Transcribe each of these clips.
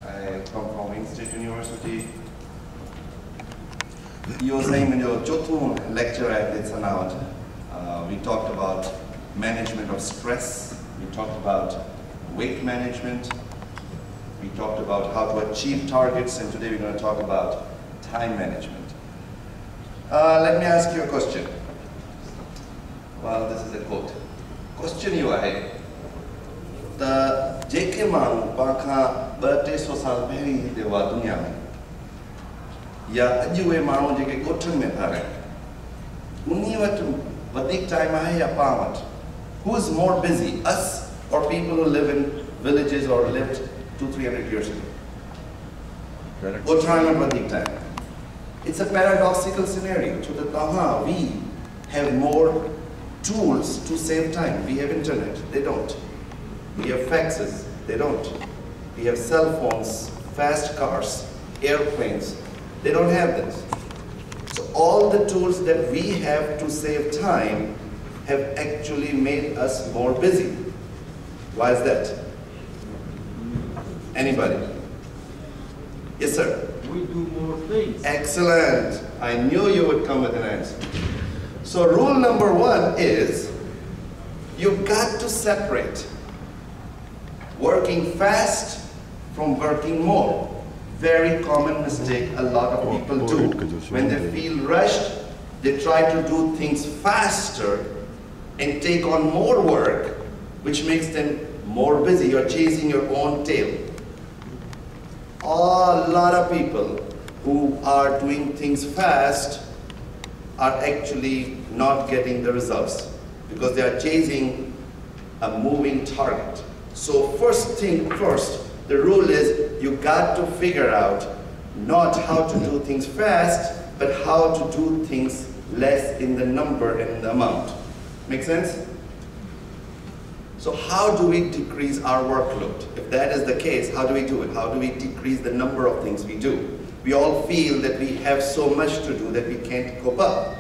I come from State University. You were saying in your Jotun lecture at Sanaland, we talked about management of stress, we talked about weight management, we talked about how to achieve targets, and today we're going to talk about time management. Let me ask you a question. Well, this is a quote. Question you are the JK Manu Baka birthday so salveri de wa dunya mein. Ya ajuwe Manu JK Gotan mein thare. Unni wat vadik time hai ya pamat. Who is more busy, us or people who live in villages or lived 200-300 years ago? Gotan mein vadik time. It's a paradoxical scenario. To the we have more tools to save time. We have internet, they don't. We have faxes, they don't. We have cell phones, fast cars, airplanes, they don't have this. So all the tools that we have to save time have actually made us more busy. Why is that? Anybody? Yes, sir? We do more things. Excellent. I knew you would come with an answer. So rule number one is, you've got to separate working fast from working more. Very common mistake a lot of people do. When they feel rushed, they try to do things faster and take on more work, which makes them more busy. You're chasing your own tail. A lot of people who are doing things fast are actually not getting the results because they are chasing a moving target. So first thing first, the rule is you got to figure out not how to do things fast, but how to do things less in the number and in the amount. Make sense? So how do we decrease our workload? If that is the case, how do we do it? How do we decrease the number of things we do? We all feel that we have so much to do that we can't cope up.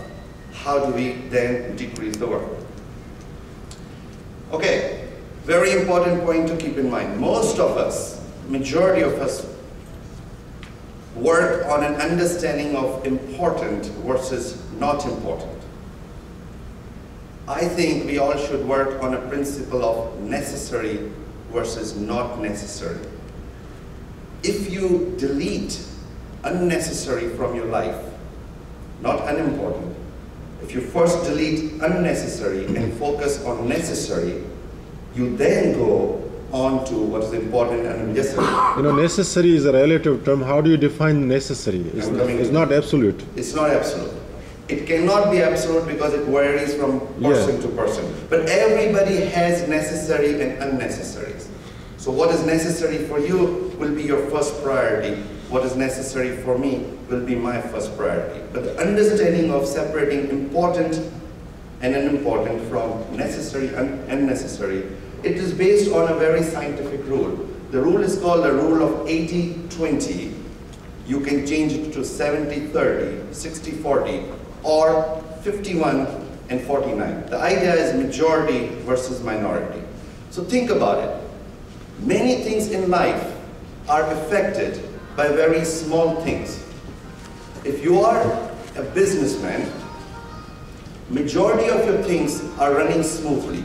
How do we then decrease the work? Okay, very important point to keep in mind. Most of us, majority of us, work on an understanding of important versus not important. I think we all should work on a principle of necessary versus not necessary. If you delete unnecessary from your life, not unimportant, if you first delete unnecessary and focus on necessary, you then go on to what is important and necessary. You know, necessary is a relative term. How do you define necessary? It's not absolute. It's not absolute. It cannot be absolute because it varies from person to person. But everybody has necessary and unnecessaries. So what is necessary for you will be your first priority. What is necessary for me will be my first priority. But the understanding of separating important and unimportant from necessary and unnecessary, it is based on a very scientific rule. The rule is called the rule of 80-20. You can change it to 70-30, 60-40, or 51-49. The idea is majority versus minority. So think about it. Many things in life are affected by very small things. If you are a businessman, majority of your things are running smoothly.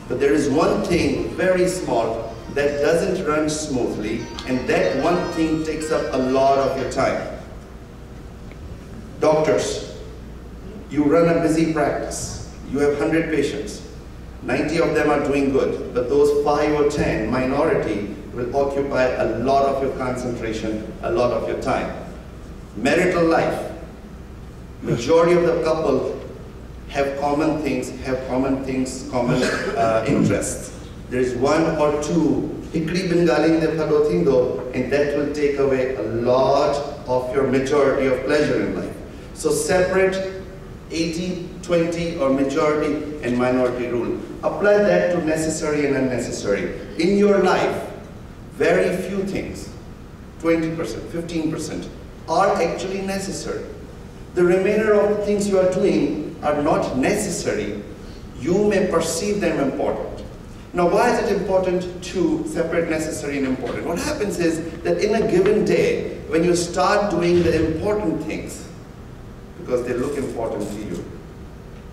But there is one thing, very small, that doesn't run smoothly, and that one thing takes up a lot of your time. Doctors, you run a busy practice. You have 100 patients. 90 of them are doing good, but those 5 or 10 minority will occupy a lot of your concentration, a lot of your time. Marital life, majority of the couple have common things, common interests. There is one or two, and that will take away a lot of your majority of pleasure in life. So separate 80-20 or majority and minority rule. Apply that to necessary and unnecessary. In your life, very few things, 20%, 15%, are actually necessary. The remainder of the things you are doing are not necessary. You may perceive them important. Now, why is it important to separate necessary and important? What happens is that in a given day, when you start doing the important things, because they look important to you,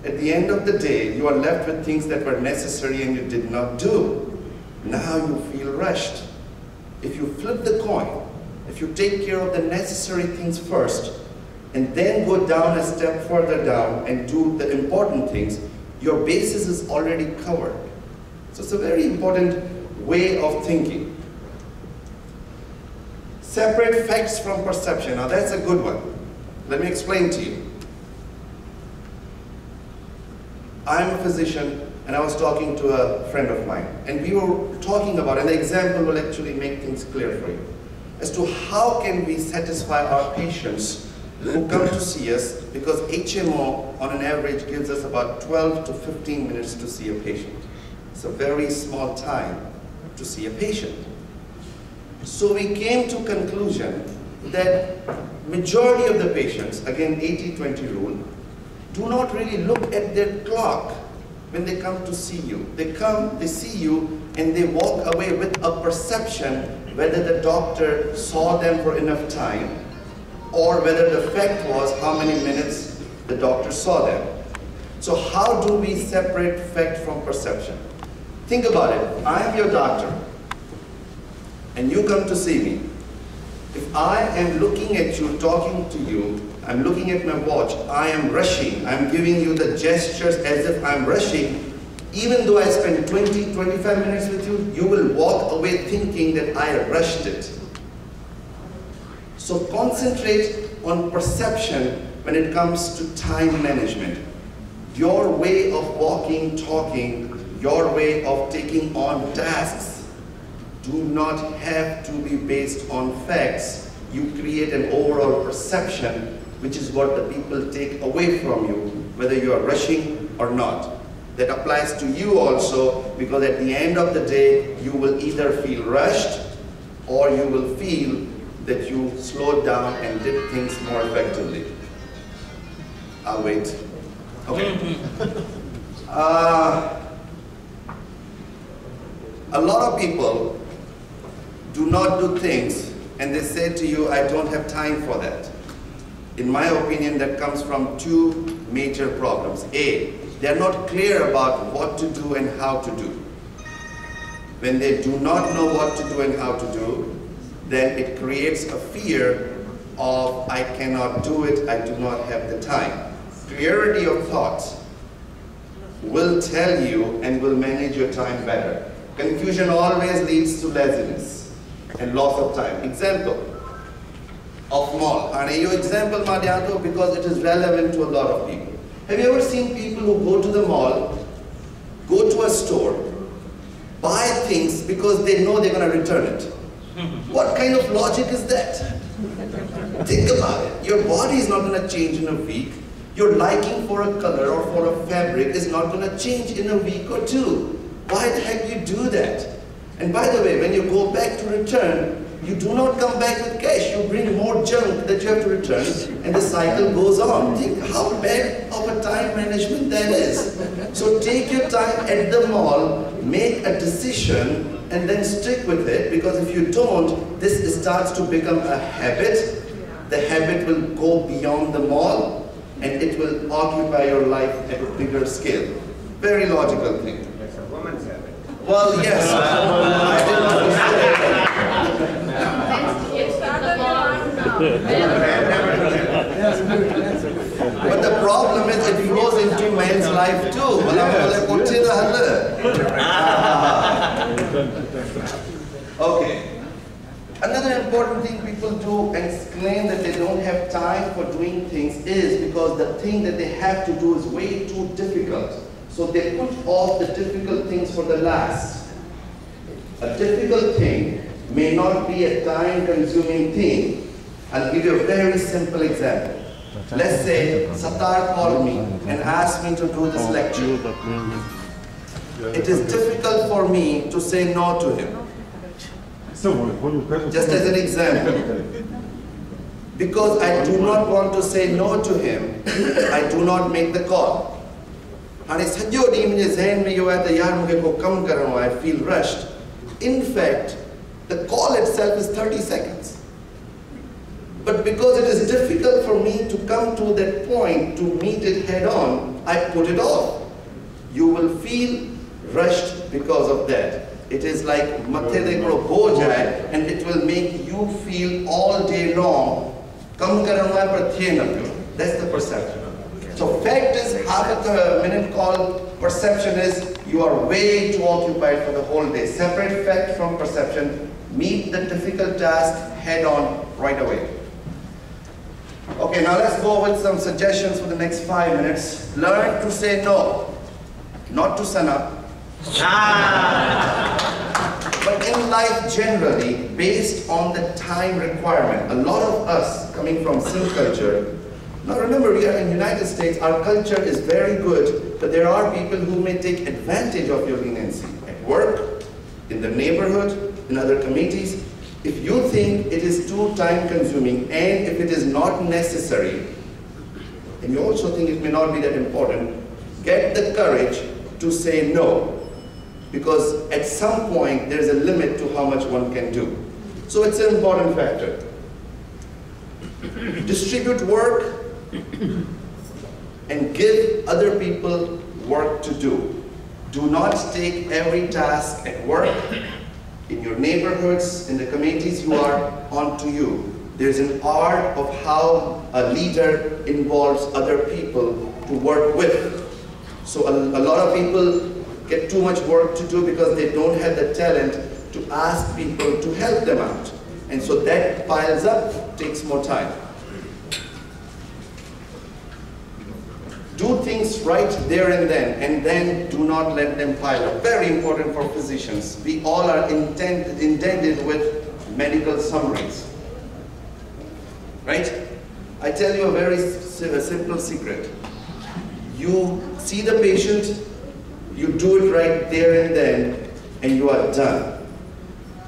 at the end of the day, you are left with things that were necessary and you did not do. Now you feel rushed. If you flip the coin, if you take care of the necessary things first, and then go down a step further down and do the important things, your basis is already covered. So it's a very important way of thinking. Separate facts from perception. Now that's a good one. Let me explain to you. I'm a physician and I was talking to a friend of mine, and we were talking about, and the example will actually make things clear for you, as to how can we satisfy our patients who come to see us, because HMO on an average gives us about 12 to 15 minutes to see a patient. It's a very small time to see a patient. So we came to conclusion that majority of the patients, again 80-20 rule, do not really look at their clock when they come to see you. They come, they see you, and they walk away with a perception whether the doctor saw them for enough time, or whether the fact was how many minutes the doctor saw them. So how do we separate fact from perception? Think about it. I am your doctor, and you come to see me. If I am looking at you, talking to you, I'm looking at my watch, I am rushing, I'm giving you the gestures as if I'm rushing, even though I spend 20, 25 minutes with you, you will walk away thinking that I rushed it. So concentrate on perception when it comes to time management. Your way of walking, talking, your way of taking on tasks do not have to be based on facts. You create an overall perception, which is what the people take away from you, whether you are rushing or not. That applies to you also, because at the end of the day, you will either feel rushed or you will feel that you slowed down and did things more effectively. I'll wait. Okay. A lot of people do not do things and they say to you, I don't have time for that. In my opinion, that comes from two major problems. A, they're not clear about what to do and how to do. When they do not know what to do and how to do, then it creates a fear of, I cannot do it, I do not have the time. Clarity of thought will tell you and will manage your time better. Confusion always leads to laziness and loss of time. Example of mall. And your example, Madhyato, because it is relevant to a lot of people. Have you ever seen people who go to the mall, go to a store, buy things because they know they're going to return it? What kind of logic is that? Think about it. Your body is not going to change in a week. Your liking for a color or for a fabric is not going to change in a week or two. Why the heck you do that? And by the way, when you go back to return, you do not come back with cash. You bring more junk that you have to return, and the cycle goes on. Think how bad of a time management that is. So take your time at the mall, make a decision, and then stick with it, because if you don't, this starts to become a habit. The habit will go beyond the mall, and it will occupy your life at a bigger scale. Very logical thing. It's a woman's habit. Well, yes. I did not say. But the problem is it flows into man's life too. Okay. Another important thing people do and claim that they don't have time for doing things is because the thing that they have to do is way too difficult. So they put off the difficult things for the last. A difficult thing may not be a time-consuming thing. I'll give you a very simple example. Let's say Sattar called me and asked me to do this lecture. It is difficult for me to say no to him. Just as an example. Because I do not want to say no to him, I do not make the call. हाणे सॼो ॾींहुं मुंहिंजे ज़हन में इहो आहे त यार मूंखे को कमु करणो आहे, I feel rushed. In fact, the call itself is 30 seconds. But because it is difficult for me to come to that point, to meet it head on, I put it off. You will feel rushed because of that. It is like mathe de karo boj hai, and it will make you feel all day long, kam karana hai par the na pyo. That's the perception. So fact is, half a minute call, perception is you are way too occupied for the whole day. Separate fact from perception. Meet the difficult task head on right away. Okay, now let's go with some suggestions for the next 5 minutes. Learn to say no. Not to Sana. But in life generally, based on the time requirement, a lot of us coming from Sikh culture, now remember we are in the United States, our culture is very good, but there are people who may take advantage of your leniency at work, in the neighborhood, in other committees. If you think it is too time consuming and if it is not necessary, and you also think it may not be that important, get the courage to say no. Because at some point there is a limit to how much one can do. So it's an important factor. Distribute work and give other people work to do. Do not take every task at work, in your neighborhoods, in the committees you are, onto you. There's an art of how a leader involves other people to work with. So a lot of people get too much work to do because they don't have the talent to ask people to help them out. And so that piles up, takes more time. Do things right there and then do not let them pile up. Very important for physicians. We all are intended with medical summaries. Right? I tell you a very simple secret. You see the patient, you do it right there and then, and you are done.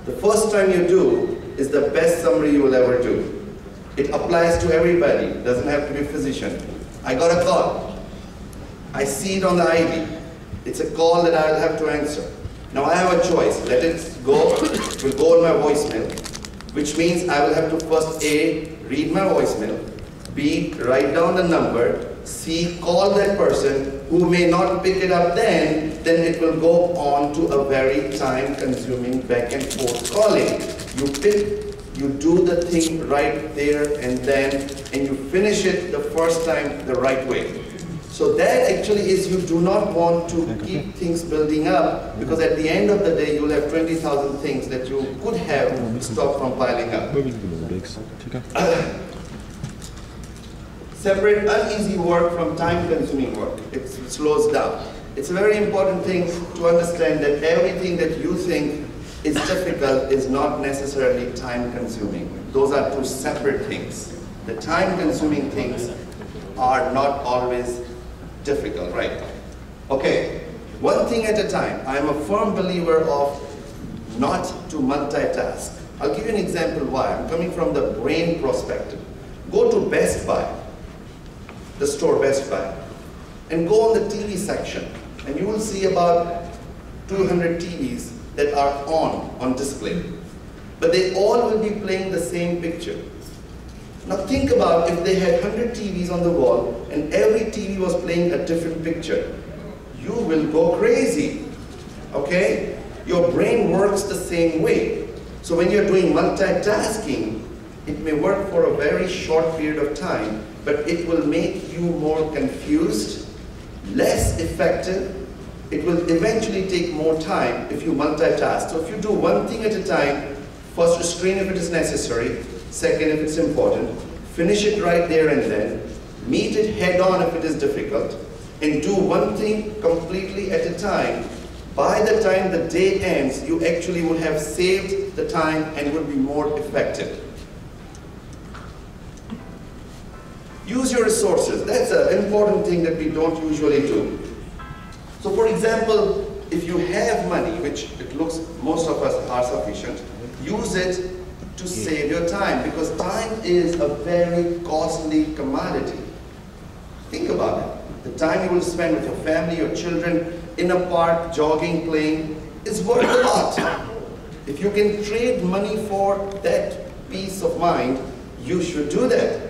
The first time you do is the best summary you will ever do. It applies to everybody, it doesn't have to be a physician. I got a call. I see it on the ID. It's a call that I'll have to answer. Now I have a choice. Let it go. It will go on my voicemail, which means I will have to first A, read my voicemail, B, write down the number, C, call that person who may not pick it up then it will go on to a very time-consuming back and forth calling. You do the thing right there and then, and you finish it the first time the right way. So that actually is, you do not want to keep things building up, because at the end of the day you will have 20,000 things that you could have stopped from piling up. Separate uneasy work from time-consuming work. It slows down. It's a very important thing to understand that everything that you think is difficult is not necessarily time-consuming. Those are two separate things. The time-consuming things are not always difficult, right? Okay, one thing at a time. I'm a firm believer of not to multitask. I'll give you an example why. I'm coming from the brain perspective. Go to Best Buy, the store Best Buy, and go on the TV section, and you will see about 200 TVs that are on display. But they all will be playing the same picture. Now think about if they had 100 TVs on the wall and every TV was playing a different picture. You will go crazy, okay? Your brain works the same way. So when you're doing multitasking, it may work for a very short period of time, but it will make you more confused, less effective. It will eventually take more time if you multitask. So if you do one thing at a time, first restrain if it is necessary, second if it's important, finish it right there and then, meet it head on if it is difficult, and do one thing completely at a time. By the time the day ends, you actually will have saved the time and will be more effective. Use your resources. That's an important thing that we don't usually do. So for example, if you have money, which it looks most of us are sufficient, use it to save your time, because time is a very costly commodity. Think about it. The time you will spend with your family, your children, in a park, jogging, playing, is worth a lot. If you can trade money for that peace of mind, you should do that.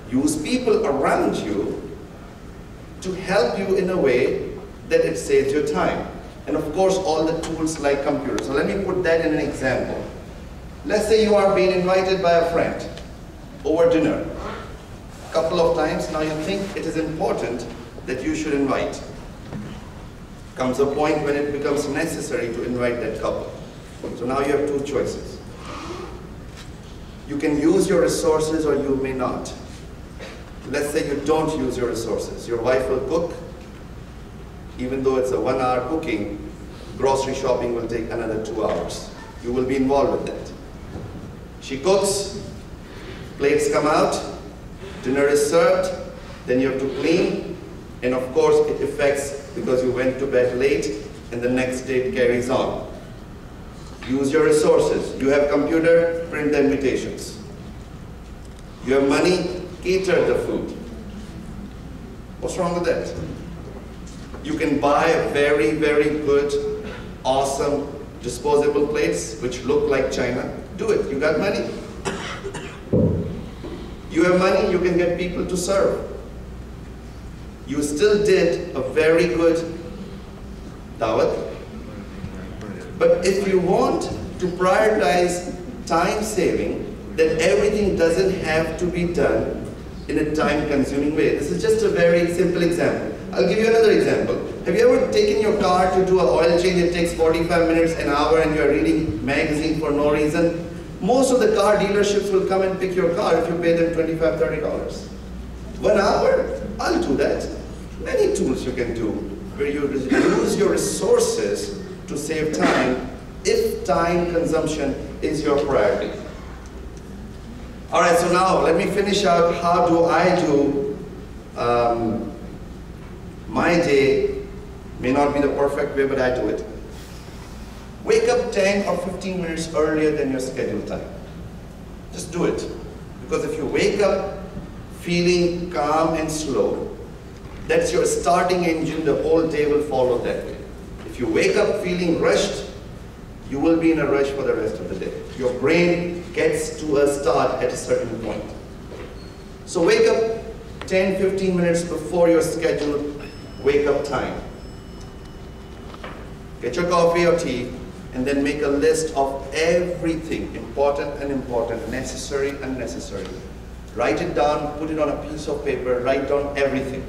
Use people around you to help you in a way that it saves your time. And of course, all the tools like computers. So let me put that in an example. Let's say you are being invited by a friend over dinner. A couple of times, now you think it is important that you should invite. Comes a point when it becomes necessary to invite that couple. So now you have two choices. You can use your resources or you may not. Let's say you don't use your resources. Your wife will cook. Even though it's a 1-hour cooking, grocery shopping will take another 2 hours. You will be involved with that. She cooks, plates come out, dinner is served, then you have to clean, and of course it affects because you went to bed late and the next day it carries on. Use your resources. You have computer, print the invitations. You have money, cater the food. What's wrong with that? You can buy a very, very good, awesome disposable plates which look like China. Do it. You got money. You have money, you can get people to serve. You still did a very good dawat. But if you want to prioritize time saving, then everything doesn't have to be done in a time-consuming way. This is just a very simple example. I'll give you another example. Have you ever taken your car to do an oil change? It takes 45 minutes, an hour, and you're reading magazine for no reason. Most of the car dealerships will come and pick your car if you pay them $25, $30. 1 hour? I'll do that. Many tools you can do where you use your resources to save time if time consumption is your priority. All right, so now let me finish out how do I do my day. May not be the perfect way, but I do it. Wake up 10 or 15 minutes earlier than your scheduled time. Just do it. Because if you wake up feeling calm and slow, that's your starting engine, the whole day will follow that way. If you wake up feeling rushed, you will be in a rush for the rest of the day. Your brain gets to a start at a certain point. So wake up 10, 15 minutes before your scheduled wake up time. Get your coffee or tea, and then make a list of everything, important and important, necessary and unnecessary. Write it down, put it on a piece of paper, write down everything,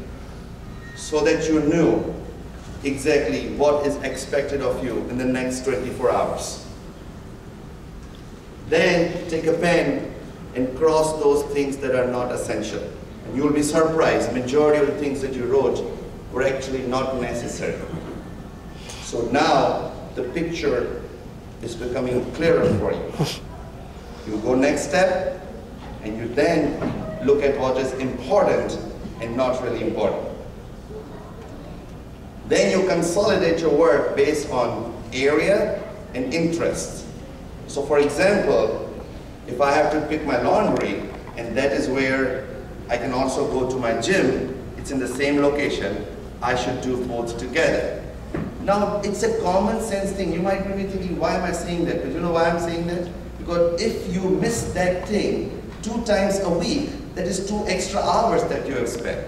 so that you know exactly what is expected of you in the next 24 hours. Then take a pen and cross those things that are not essential. And you will be surprised, majority of the things that you wrote were actually not necessary. So now the picture is becoming clearer for you. You go next step, and you then look at what is important and not really important. Then you consolidate your work based on area and interests. So for example, if I have to pick my laundry, and that is where I can also go to my gym, it's in the same location, I should do both together. Now, it's a common sense thing. You might be thinking, why am I saying that? But you know why I'm saying that? Because if you miss that thing 2 times a week, that is 2 extra hours that you have spent.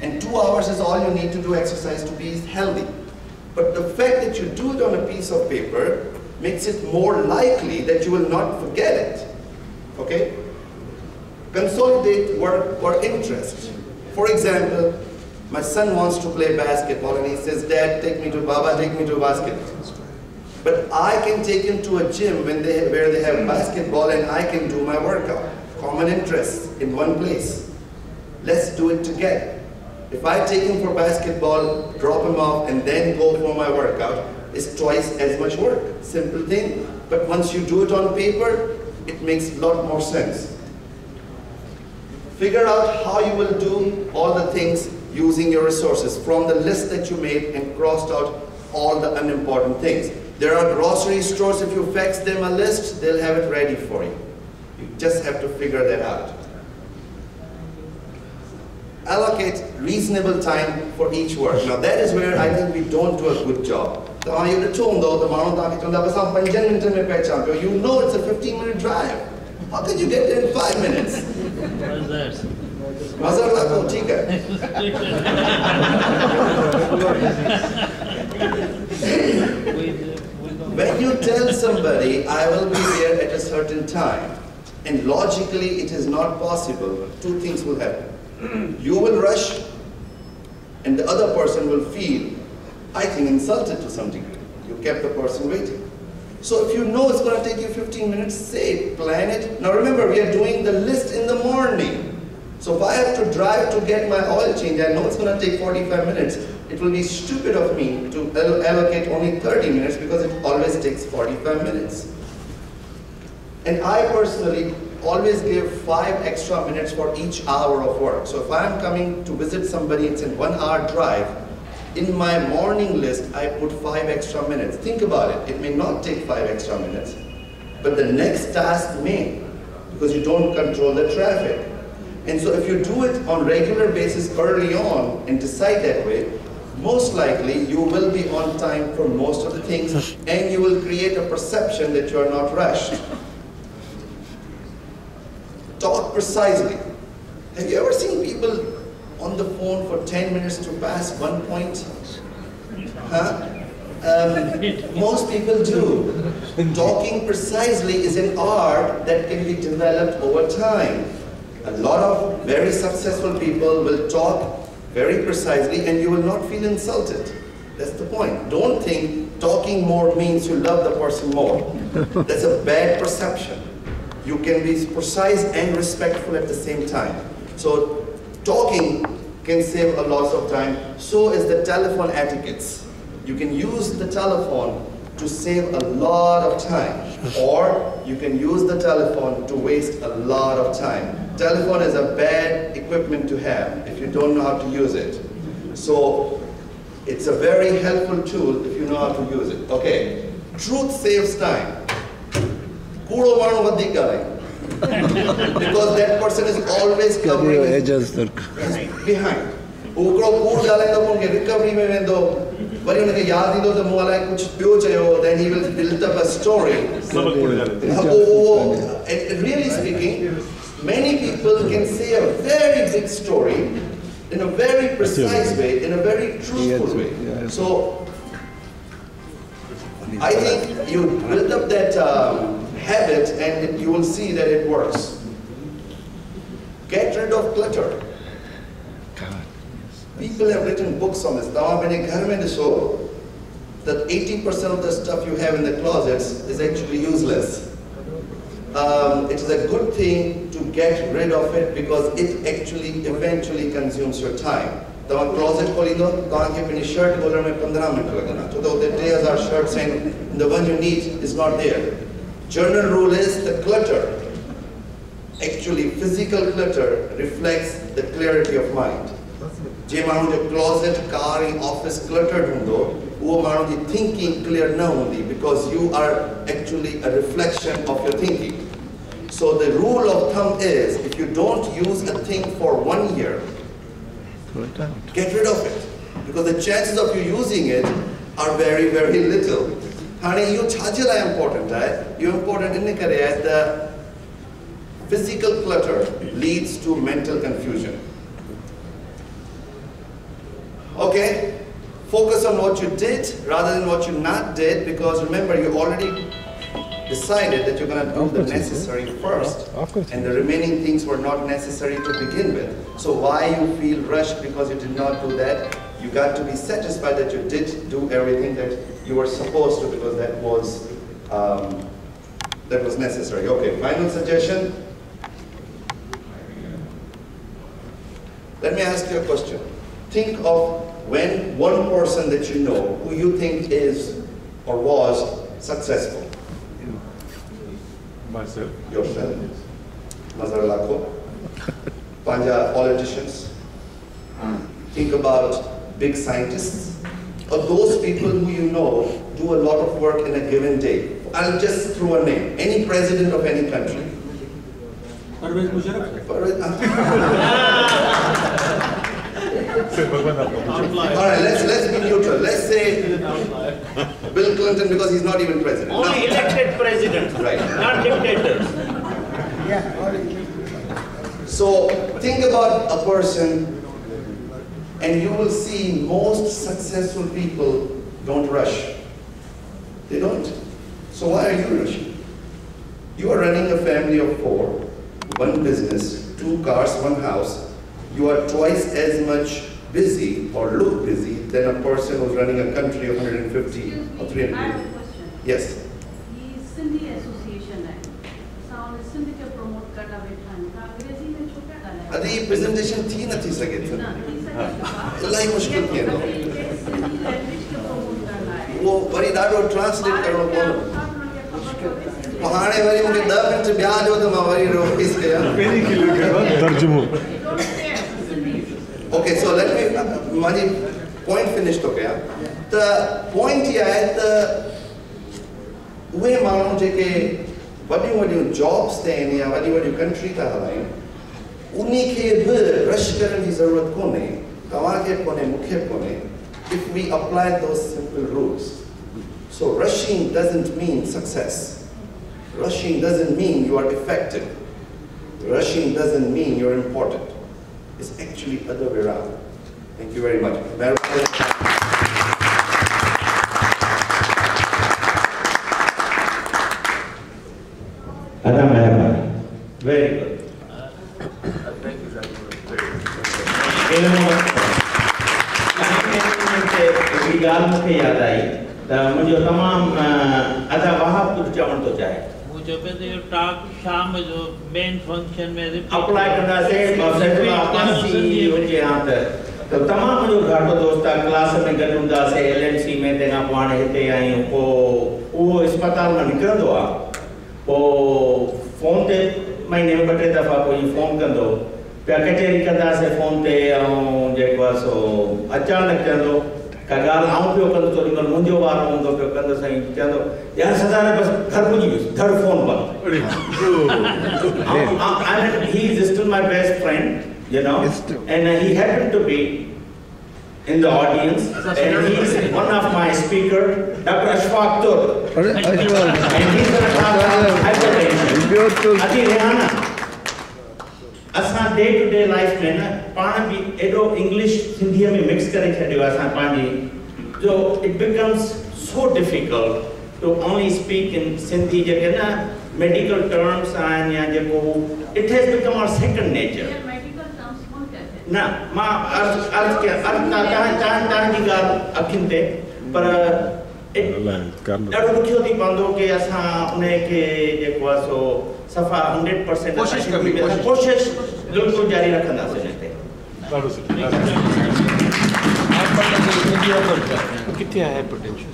And 2 hours is all you need to do exercise to be healthy. But the fact that you do it on a piece of paper makes it more likely that you will not forget it. Okay? Consolidate work or interest. For example, my son wants to play basketball and he says, Dad, take me to Baba, take me to basketball. But I can take him to a gym where they have basketball and I can do my workout. Common interests in one place. Let's do it together. If I take him for basketball, drop him off, and then go for my workout, it's twice as much work. Simple thing. But once you do it on paper, it makes a lot more sense. Figure out how you will do all the things using your resources from the list that you made and crossed out all the unimportant things. There are grocery stores, if you fax them a list, they'll have it ready for you. You just have to figure that out. allocate reasonable time for each work. Now that is where I think we don't do a good job. You know it's a 15-minute drive. How could you get there in 5 minutes? Mazhar Khawajo, ठीक है. When you tell somebody, I will be there at a certain time, and logically it is not possible, two things will happen. You will rush, and the other person will feel, I think, insulted to some degree. You kept the person waiting. So if you know it's going to take you 15 minutes, say it, plan it. Now remember, we are doing the list in the morning. So if I have to drive to get my oil change, I know it's going to take 45 minutes. It will be stupid of me to allocate only 30 minutes because it always takes 45 minutes. And I personally always give 5 extra minutes for each hour of work. So if I'm coming to visit somebody, it's a 1 hour drive. In my morning list, I put 5 extra minutes. Think about it. It may not take 5 extra minutes, but the next task may, because you don't control the traffic. And so if you do it on regular basis early on and decide that way, most likely you will be on time for most of the things, and you will create a perception that you are not rushed. Talk precisely. Have you ever seen people on the phone for 10 minutes to pass one point? Huh? Most people do. Talking precisely is an art that can be developed over time. A lot of very successful people will talk very precisely and you will not feel insulted. That's the point. Don't think talking more means you love the person more. That's a bad perception. You can be precise and respectful at the same time. So talking can save a lot of time. So is the telephone etiquettes. You can use the telephone to save a lot of time, or you can use the telephone to waste a lot of time. Telephone is a bad equipment to have if you don't know how to use it. So it's a very helpful tool if you know how to use it. Okay, truth saves time. Kudo manu vadhi garai. Because that person is always covering his behind. Ukro kud galai to punge recovery mein vendo. But when he then he will build up a story. And really speaking, many people can say a very big story in a very precise way, in a very truthful way. So I think you build up that habit and you will see that it works. Get rid of clutter. People have written books on this. That 80% of the stuff you have in the closets is actually useless. It is a good thing to get rid of it because it actually eventually consumes your time. The closet shirt so the days are shirts and the one you need is not there. General rule is the clutter. Actually, physical clutter reflects the clarity of mind. जे माण्हू जो closet, car, office cluttered हुंदो, वो माण्हू जी thinking clear न हुंदी because you are actually a reflection of your thinking. So the rule of thumb is if you don't use a thing for 1 year, get rid of it because the chances of you using it are very, very little. Honey, you chajila important, right? You important in the physical clutter leads to mental confusion. Okay, focus on what you did rather than what you not did, because remember you already decided that you're going to do the necessary first and the remaining things were not necessary to begin with. So why you feel rushed because you did not do that? You got to be satisfied that you did do everything that you were supposed to because that was necessary. Okay, final suggestion. Let me ask you a question. Think of when one person that you know, who you think is or was successful. Myself. Yourself. Mazhar Khawajo. Panja politicians. Think about big scientists. Or those people who you know do a lot of work in a given day. I'll just throw a name. Any president of any country. right, let's be neutral. Let's say Bill Clinton, because he's not even president. Only elected presidents, Right. not dictators. So think about a person, and you will see most successful people don't rush. They don't. So why are you rushing? You are running a family of 4, 1 business, 2 cars, 1 house. You are twice as much busy or look busy than a person who's running a country of 150 or 300 I have a million. question. Yes. ये Sindhi association है sound Sindhi के promote करना बैठा है का अंग्रेजी में छोटा डाला है अरे ये प्रेजेंटेशन थी ना थी सके थे इलाही मुश्किल थी तो सिंधी लैंग्वेज के प्रमोट करना है वो वरी ॾाढो ट्रांसलेट करणो पवंदो हाणे वरी मूंखे 10 मिंट ॿिया ॾियो त मां वरी रोकीस कयां तर्जुमो Okay, so let me मुंहिंजी पॉइंट फिनिश थो कयां त पॉइंट इहा आहे त उहे माण्हू जेके वॾियूं वॾियूं जॉब्स ते आहिनि या वॾियूं वॾियूं कंट्री था हलाइनि उन्ही खे बि रश करण जी ज़रूरत कोन्हे तव्हांखे कोन्हे मूंखे कोन्हे if we apply those simple rules. So rushing doesn't mean success. Rushing doesn't mean you are effective. Rushing doesn't mean you're important. It's actually other way around. Thank you very much. Adam Mehman. Very good. Thank you, sir. मूंखे यादि आई त मुंहिंजो तमामु अदा वहाब कुझु चवणु थो चाहे मुझे पे तो टॉक शाम जो मेन फंक्शन में अप्लाई कंदासीं हुजे हा त तमामु मुंहिंजो घाटो दोस्त आहे क्लास में गॾु हूंदासीं LNC में तंहिंखां पोइ हाणे हिते आहियूं पोइ उहो इस्पताल मां निकिरंदो आहे पोइ फोन ते महीने में 2-3 दफ़ा कोई फोन कंदो पिया कचहरी कंदासीं फोन ते ऐं जेको आहे सो अचानक चवंदो का ॻाल्हि आऊं पियो कंदो थोरी महिल मुंहिंजो वारो हूंदो पियो कंदो साईं चवंदो यार सदारे बसि घर पुॼी वियुसि धड़ फोन बंदि he is still my best friend, you know, and he happened to be in the audience, and he is one of my speakers, Dr. Ashfaq Tur, and he's going to talk about hypertension. Adi Rehana, असां day to day life में न पाण बि एॾो English सिंधीअ में mix करे छॾियो आहे असां पंहिंजी जो it becomes so difficult to only speak in Sindhi जेके न मेडिकल टर्म्स आहिनि या जेको it has become our second nature न मां तव्हांजी ॻाल्हि अखियुनि ते पर ॾाढो ॾुखियो थी पवंदो की असां उनखे जेको आहे सो सफ़ा 100% कोशिश बिल्कुलु जारी रखंदासीं हिन ते किथे आहे hypertension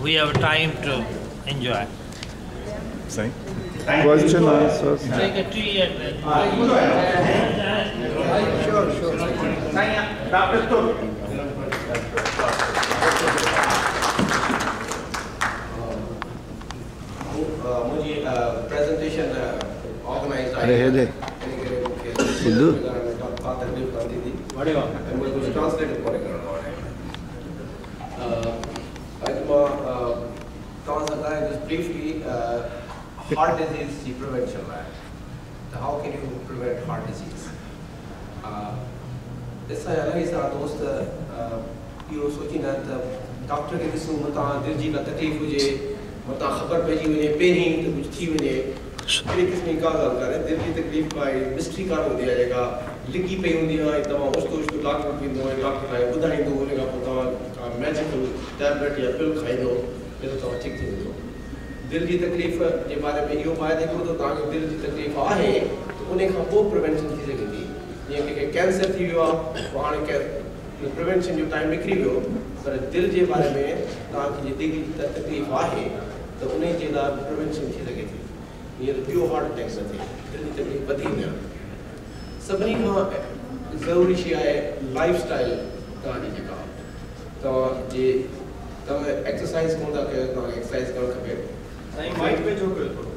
we have time to enjoy. Question answers. Take a tea and then. Sure. Dr. Tur. मुझे presentation organized अरे है दे सिद्धू मुझे कुछ translate करेगा just briefly heart disease prevention how can you prevent heart disease this is our dost यो सोचिना त doctor के ॾिसूं मतां दिलि जी का तकलीफ़ हुजे मतां ख़बर पइजी वञे पहिरीं त कुझु थी वञे अहिड़ी क़िस्म जी का ॻाल्हि कान्हे दिलि जी तकलीफ़ काई मिस्ट्री कान हूंदी आहे जेका लिकी पई हूंदी आहे तव्हां ओचितो ओचितो डॉक्टर थींदो ऐं डॉक्टर तव्हांखे ॿुधाईंदो उन खां पोइ तव्हां का मैजिकल टैबलेट या पिल खाईंदो त तव्हां ठीकु थी वेंदो दिलि जी तकलीफ़ जे बारे में इहो ॿाहिरि हिकिड़ो त तव्हांखे दिलि जी तकलीफ़ आहे त उन खां पोइ प्रिवेंशन थी सघे थी जीअं कंहिंखे कैंसर थी वियो आहे पोइ हाणे प्रिवेंशन जो टाइम निकिरी वियो पर दिलि जे बारे में तव्हांखे दिलि जी तकलीफ़ आहे त उन जे लाइ प्रिवेंशन थी सघे थी हीअं त ॿियो हार्ट अटैक न थिए दिलि जी तकलीफ़ वधी न सभिनी खां ज़रूरी शइ आहे लाइफ स्टाइल तव्हांजी जेका तव्हां एक्सरसाइज़ कोन था कयो तव्हांखे एक्सरसाइज़ करणु खपे साईं माइक पे जो बिल्कुलु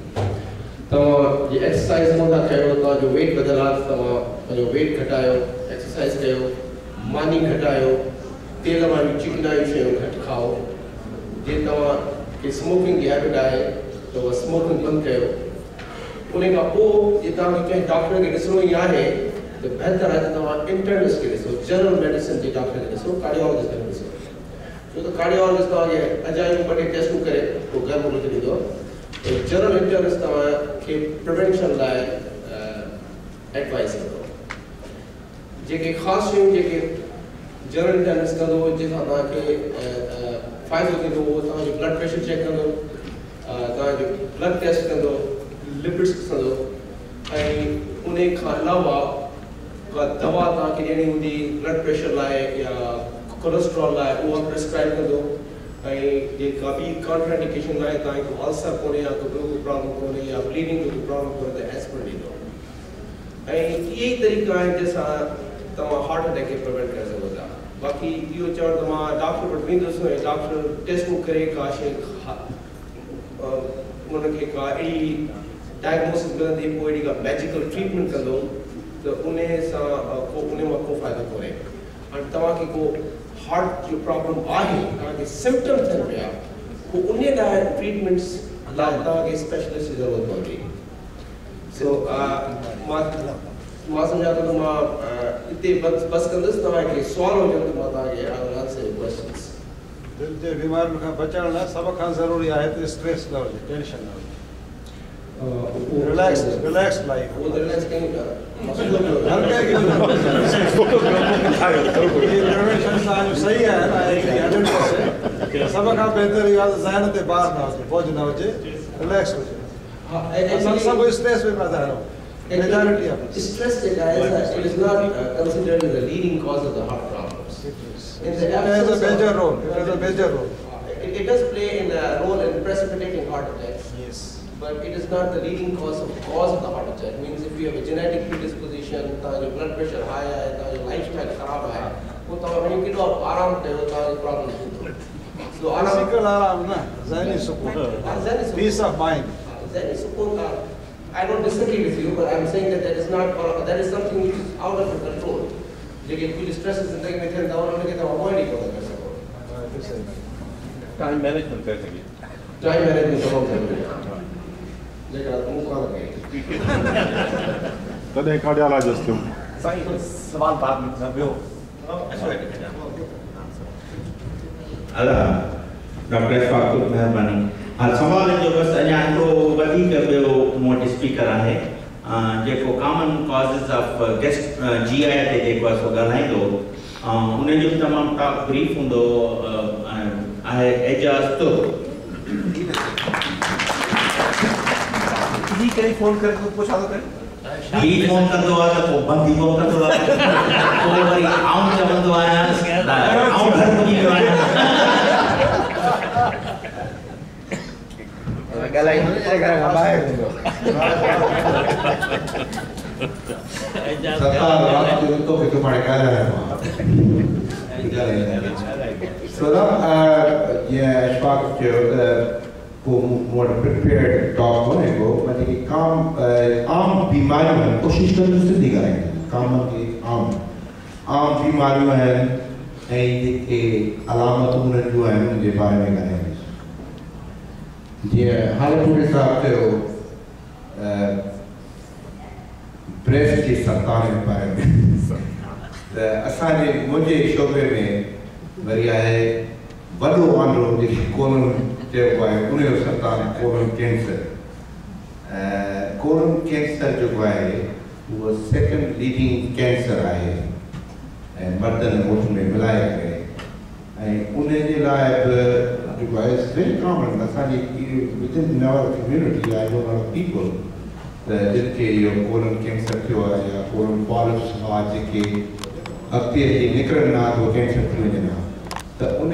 त तमाम ये एक्सरसाइज मोदा कयो तो जो वेट बदला तमाम जो वेट घटायो एक्सरसाइज कयो मानी घटायो तेल वाली चिकनाई शयूं घट खाओ जे तमाम के स्मोकिंग की हैबिट है तो वो स्मोकिंग बंद कयो उन्हें का वो ये तमाम के डॉक्टर के ॾिसणो ही आहे तो बेहतर है तमाम इंटर्निस्ट के ॾिसो जनरल मेडिसिन के डॉक्टर के ॾिसो कार्डियोलॉजिस्ट के ॾिसो तो कार्डियोलॉजिस्ट तव्हांखे अजायूं ॿ टे टेस्टूं करे पोइ घर मोकिले ॾींदो जनरल इंटर्निस्ट तव्हांखे प्रिवेंशन लाइ एडवाइस कंदो जेके ख़ासि शयूं जेके जनरल इंटर्निस्ट कंदो जंहिंसां तव्हांखे फ़ाइदो थींदो उहो तव्हांजो ब्लड प्रेशर चेक कंदो तव्हांजो ब्लड टेस्ट कंदो लिपिड्स ॾिसंदो ऐं उन खां अलावा का दवा तव्हांखे ॾियणी हूंदी ब्लड प्रेशर लाइ या कोलेस्ट्रॉल लाइ उहा प्रिस्क्राइब कंदो ऐं जेका बि कॉन्ट्राइंडिकेशन लाइ तव्हांखे को अल्सर कोन्हे या को ॿियो को प्रॉब्लम कोन्हे या ब्लीडिंग जो प्रॉब्लम कोन्हे त एस्पिरिन ॾींदो ऐं इहे ई तरीक़ा आहिनि जंहिंसां तव्हां हार्ट अटैक खे प्रिवेंट करे सघो था बाक़ी इहो चवण त मां डॉक्टर वटि वेंदुसि ऐं डॉक्टर टेस्टूं करे का शइ उनखे का अहिड़ी डायग्नोसिस मिलंदी पोइ अहिड़ी का मैजिकल ट्रीटमेंट कंदो त उन सां उन मां को फ़ाइदो कोन्हे हाणे तव्हांखे को हार्ट जो प्रॉब्लम आहे तव्हांखे सिम्पटम थियनि पिया पोइ उन लाइ ट्रीटमेंट्स लाइ तव्हांखे स्पेशलिस्ट जी ज़रूरत पवंदी सो मां सम्झां थो त मां हिते बस कंदुसि तव्हांखे सुवाल हुजनि त मां तव्हांखे आंसर क्वेश्चन्स दिल जे बीमारियुनि खां बचण लाइ सभ खां ज़रूरी आहे त स्ट्रेस न हुजे टेंशन न हुजे रिलैक्स लाइफ वो रिलैक्स कहीं का हर कंहिंखे प्रिवेंशन सां सही आहे न 100% सभ खां बहितर इहो आहे त ज़हन ते बार न हुजे बोझ न हुजे रिलैक्स हुजे असां सभु स्ट्रेस में पिया था रहूं majority of stress it is not considered as a leading cause of the heart problems. It has a major role. It does play in a role in precipitating heart attacks. Yes. But it is not the leading cause of the heart attack. It means if you have a genetic predisposition, your blood pressure high, your lifestyle kharab hai, wo to you kido aaram kayo to problem hai. So physical aaram na, zahni sukoon, peace of mind. Zahni sukoon I don't disagree with you, but I'm saying that that is something which is out of your control. लेकिन कुछ stress जिंदगी में थे दावन होने के तो avoid नहीं कर सकते. Time management कर सके. Time management बहुत जरूरी है. लेकिन आप मुँह कहाँ लगे? तो नहीं कार्डियोलॉजिस्ट तुम. सही सवाल बात में सभी हो. अल्लाह डॉक्टर फाकूर मेहरबानी. सवाल जो बस अञा हिकिड़ो वधीक ॿियो मूं वटि स्पीकर आहे जेको कॉमन कॉज़िस ऑफ गेस्ट GI ते जेको आहे सो ॻाल्हाईंदो उनजो बि तमामु ब्रीफ हूंदो आहे एजाज़ तो ही कहीं फोन करे तो पूछा तो करे ही फोन कंदो आहे त पोइ बंदि फोन कंदो आहे पोइ वरी आऊं चवंदो आहियां आऊं घर पुॼी वियो आहियां गलाई घर खां ॿाहिरि हूंदो सरकार रात जो तो फिर तुम्हारे क्या रहा है so now yeah Ashfaq को more prepared talk होने को मतलब कि काम आम बीमारियों में कोशिश करने से दिखाएं काम की आम बीमारियों हैं ये अलामतों में जो है उनके बारे में करें ये हाल पूरे साथ हो ब्रेस्ट की सरकार के बारे में असाने मुझे शोबे में वरिया है बड़ो वांडो जिस कोलन जो है उन्हें सरकार कोलन कैंसर जो है वो सेकंड लीडिंग कैंसर है मर्दन वोट में मिलाए गए उन्हें जे लाए जो है वेरी कॉमन असाने within our community I know a lot of people जिनके यो कोलन कैंसर थियो है या कोलन पॉलिप्स हुआ जेके अॻिते निकिरनि था वो कैंसर थी वञनि था त उन